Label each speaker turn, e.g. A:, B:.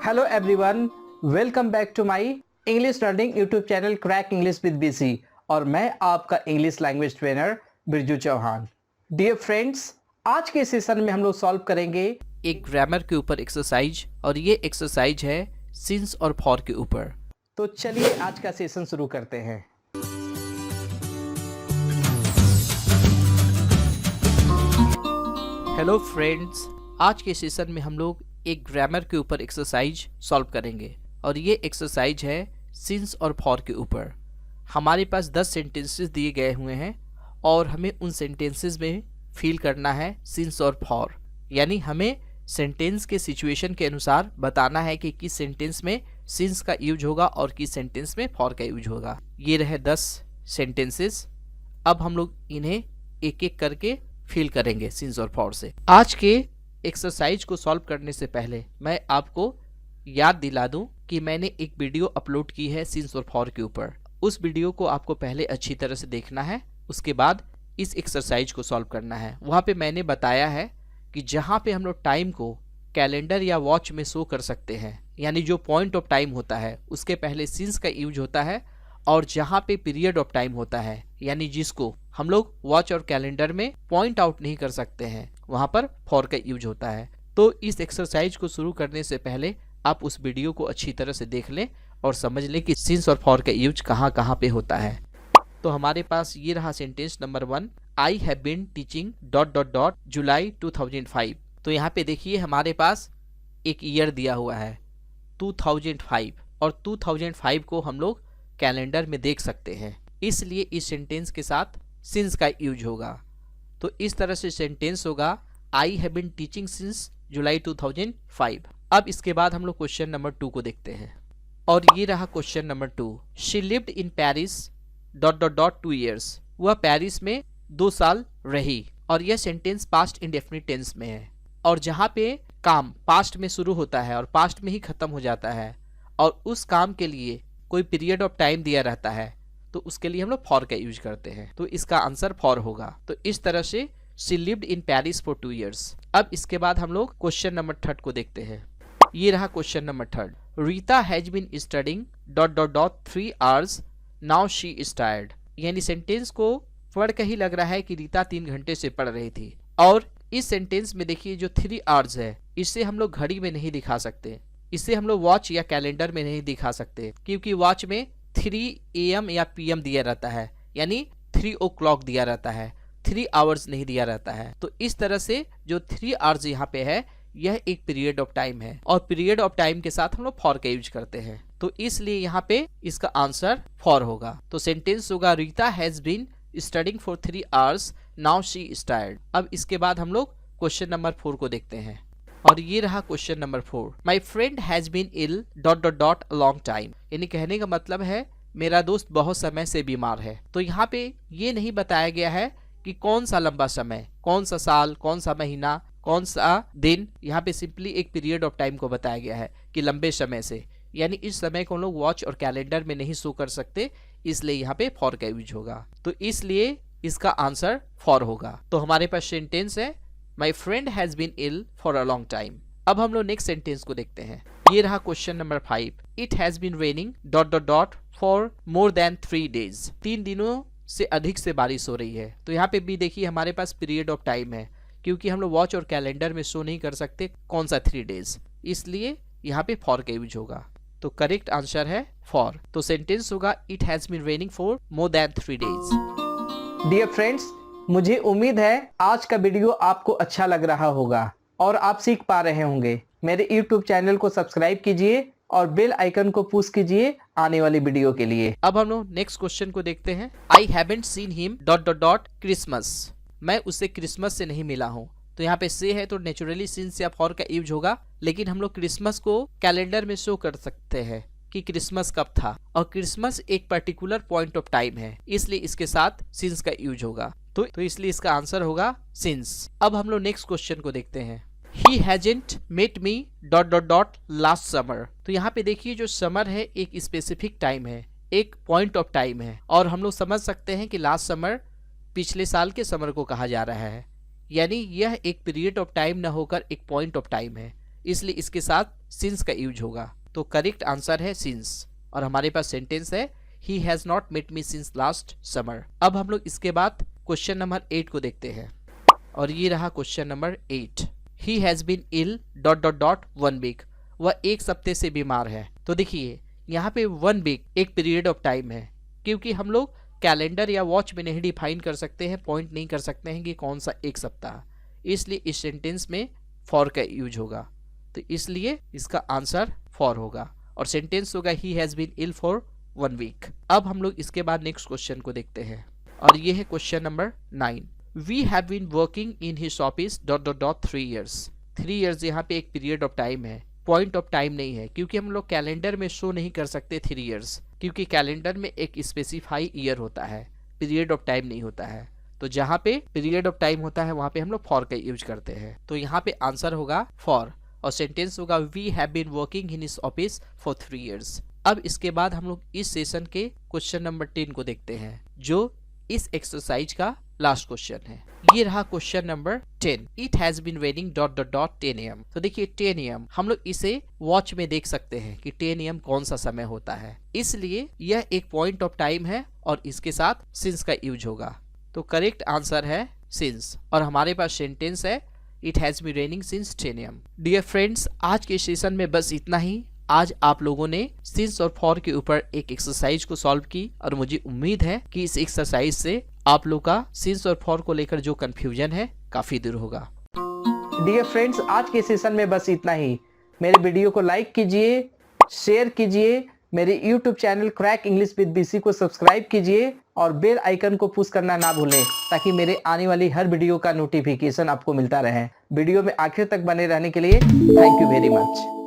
A: Hello everyone, welcome back to my English learning YouTube channel crack English with BC और मैं आपका English language trainer Birju Chauhan. Dear friends, आज के session में हम लोग सॉल्व करेंगे
B: एक ग्रामर के ऊपर एक्सरसाइज और ये एक्सरसाइज है सिंस और फॉर के ऊपर।
A: तो चलिए आज का सेशन शुरू करते हैं।
B: हेलो फ्रेंड्स, आज के सेशन में हम लोग एक ग्रामर के ऊपर एक्सरसाइज सॉल्व करेंगे और ये एक्सरसाइज है सिंस और फॉर के ऊपर। हमारे पास 10 सेंटेंसेस दिए गए हुए हैं और हमें उन सेंटेंसेस में फील करना है सिंस और फॉर, यानी हमें सेंटेंस के सिचुएशन के अनुसार बताना है कि किस सेंटेंस में सिंस का यूज होगा और किस सेंटेंस में फॉर का यूज होगा। ये रहे 10 सेंटेंसेस। अब हम लोग इन्हें एक एक करके फील करेंगे सिंस और फॉर से। आज के एक्सरसाइज को सॉल्व करने से पहले मैं आपको याद दिला दूं कि मैंने एक वीडियो अपलोड की है सिंस और फॉर के ऊपर। उस वीडियो को आपको पहले अच्छी तरह से देखना है, उसके बाद इस एक्सरसाइज को सॉल्व करना है। वहाँ पे मैंने बताया है कि जहाँ पे हम लोग टाइम को कैलेंडर या वॉच में शो कर सकते हैं, यानी जो पॉइंट ऑफ टाइम होता है उसके पहले सिंस का यूज होता है, और जहाँ पे पीरियड ऑफ टाइम होता है यानी जिसको हम लोग वॉच और कैलेंडर में पॉइंट आउट नहीं कर सकते हैं, वहाँ पर फॉर का यूज होता है। तो इस एक्सरसाइज को शुरू करने से पहले आप उस वीडियो को अच्छी तरह से देख लें और समझ लें कि सिंस और फॉर का यूज कहाँ कहाँ पे होता है। तो हमारे पास ये रहा sentence number 1, I have been teaching ... July 2005। तो यहाँ पे देखिए हमारे पास एक ईयर दिया हुआ है 2005 और 2005 को हम लोग कैलेंडर में देख सकते हैं, इसलिए इस सेंटेंस के साथ सिंस का यूज होगा। तो इस तरह से सेंटेंस होगा I have been teaching since July 2005। अब इसके बाद हम लोग क्वेश्चन नंबर 2 को देखते हैं और ये रहा question number 2। She lived in Paris ... 2 years। वह पेरिस में 2 साल रही, और यह सेंटेंस पास्ट इंडेफिनिट टेंस में है, और जहाँ पे काम पास्ट में शुरू होता है और पास्ट में ही खत्म हो जाता है और उस काम के लिए कोई पीरियड ऑफ टाइम दिया रहता है तो उसके लिए हम लोग फॉर का यूज करते हैं। तो इसका आंसर फॉर होगा। तो इस तरह से she lived in Paris for 2 years। अब इसके बाद हम लोग क्वेश्चन नंबर 3 को देखते हैं। ये रहा question number 3। Rita has been studying ... 3 hours, now she is tired. यानी सेंटेंस को पढ़ कर ही लग रहा है कि रीता 3 घंटे से पढ़ रही थी, और इस सेंटेंस में देखिए जो 3 hours है इसे हम लोग घड़ी में नहीं दिखा सकते, इसे हम लोग वॉच या कैलेंडर में नहीं दिखा सकते, क्योंकि वॉच में 3 AM या PM दिया रहता है, यानी 3 o'clock दिया रहता है, 3 hours नहीं दिया रहता है। तो इस तरह से जो 3 hours यहाँ पे है यह एक पीरियड ऑफ टाइम है, और पीरियड ऑफ टाइम के साथ हम लोग फॉर का यूज करते हैं, तो इसलिए यहाँ पे इसका आंसर फॉर होगा। तो सेंटेंस होगा Rita has been studying for 3 hours, now she is tired. अब इसके बाद हम लोग क्वेश्चन नंबर 4 को देखते हैं और ये रहा question number 4। My friend has been ill ... a long time. यानी कहने का मतलब है मेरा दोस्त बहुत समय से बीमार है। तो यहाँ पे ये नहीं बताया गया है कि कौन सा लंबा समय, कौन सा साल, कौन सा महीना, कौन सा दिन। यहाँ पे सिंपली एक पीरियड ऑफ टाइम को बताया गया है कि लंबे समय से, यानी इस समय को हम लोग वॉच और कैलेंडर में नहीं शो कर सकते, इसलिए यहाँ पे फॉर का यूज होगा। तो इसलिए इसका आंसर फॉर होगा। तो हमारे पास सेंटेंस है my friend has been ill for a long time. अब हम लोग नेक्स्ट सेंटेंस को देखते हैं। ये रहा question number 5। It has been raining ... for more than 3 days। 3 दिनों से अधिक से बारिश हो रही है। तो यहाँ पे भी देखिए हमारे पास पीरियड ऑफ टाइम है, क्योंकि हम लोग वॉच और कैलेंडर में शो नहीं कर सकते कौन सा 3 days, इसलिए यहाँ पे फॉर का यूज होगा। तो करेक्ट आंसर है फॉर। तो सेंटेंस होगा it has been raining for more than 3 days।
A: Dear friends, मुझे उम्मीद है आज का वीडियो आपको अच्छा लग रहा होगा और आप सीख पा रहे होंगे। मेरे YouTube चैनल को सब्सक्राइब कीजिए और बेल आइकन को पुश कीजिए आने वाली वीडियो के लिए।
B: अब हम लोग नेक्स्ट क्वेश्चन को देखते हैं। I haven't seen him ... Christmas. मैं उससे क्रिसमस से नहीं मिला हूँ। तो यहाँ पे से है तो नेचुरली सिंस या फॉर का यूज होगा, लेकिन हम लोग क्रिसमस को कैलेंडर में शो कर सकते हैं कि क्रिसमस कब था, और क्रिसमस एक पर्टिकुलर पॉइंट ऑफ टाइम है, इसलिए इसके साथ सिंस का यूज होगा। तो इसलिए इसका आंसर होगा सिंस। अब हम लोग नेक्स्ट क्वेश्चन को देखते हैं। He hasn't met me ... last summer. तो यहाँ पे देखिए जो समर है एक स्पेसिफिक टाइम है, एक पॉइंट ऑफ टाइम है, और हम लोग समझ सकते हैं कि लास्ट समर पिछले साल के समर को कहा जा रहा है, यानी यह एक पीरियड ऑफ टाइम न होकर एक पॉइंट ऑफ टाइम है, इसलिए इसके साथ सिंस का यूज होगा। तो करेक्ट आंसर है सिंस। और हमारे पास सेंटेंस है he has not met me since last summer. अब हम लोग इसके बाद क्वेश्चन नंबर 8 को देखते हैं और ये रहा question number 8। He has been ill dot dot dot 1 week. वह 1 सप्ताह से बीमार है। तो देखिए यहाँ पे 1 वीक एक पीरियड ऑफ टाइम है, क्योंकि हम लोग कैलेंडर या वॉच में नहीं डिफाइन कर सकते हैं, पॉइंट नहीं कर सकते हैं कि कौन सा 1 सप्ताह, इसलिए इस सेंटेंस में फॉर का यूज होगा। तो इसलिए इसका आंसर फॉर होगा और सेंटेंस होगा he has been ill for 1 week. अब हम लोग इसके बाद नेक्स्ट क्वेश्चन को देखते हैं और ये है question number 9। We have been working in his office dot dot dot 3 years. 3 years यहाँ पे एक पीरियड ऑफ टाइम है, पॉइंट ऑफ टाइम नहीं है, क्योंकि हम लोग कैलेंडर में शो नहीं कर सकते 3 ईयर्स, क्योंकि कैलेंडर में एक स्पेसिफाई ईयर होता है, पीरियड ऑफ टाइम नहीं होता है। तो जहाँ पे पीरियड ऑफ टाइम होता है वहाँ पे हम लोग फॉर का यूज करते हैं। तो यहाँ पे आंसर होगा फॉर और सेंटेंस होगा we have been working in his office for 3 years. अब इसके बाद हम लोग इस सेशन के क्वेश्चन नंबर 10 को देखते हैं, जो इस एक्सरसाइज का लास्ट क्वेश्चन है। ये रहा question number 10। It has been raining dot dot dot 10 AM। तो देखिए 10 AM हम लोग इसे वॉच में देख सकते हैं कि 10 AM कौन सा समय होता है, इसलिए यह एक पॉइंट ऑफ टाइम है और इसके साथ सिंस का यूज होगा। तो करेक्ट आंसर है सिंस और हमारे पास सेंटेंस है it has been raining since 10 AM। Dear friends, आज के सेशन में बस इतना ही। आज आप लोगों ने सिंस और फॉर के ऊपर एक एक्सरसाइज को सॉल्व की और मुझे उम्मीद है कि इस एक्सरसाइज से आप लोग का सिंस और फॉर को लेकर जो कंफ्यूजन है काफी दूर होगा।
A: डियर फ्रेंड्स, आज के सेशन में बस इतना ही। मेरे वीडियो को लाइक कीजिए, शेयर कीजिए, मेरे YouTube channel crack English with BC को सब्सक्राइब कीजिए और बेल आइकन को पुश करना ना भूलें, ताकि मेरे आने वाली हर वीडियो का नोटिफिकेशन आपको मिलता रहे। वीडियो में आखिर तक बने रहने के लिए थैंक यू वेरी मच।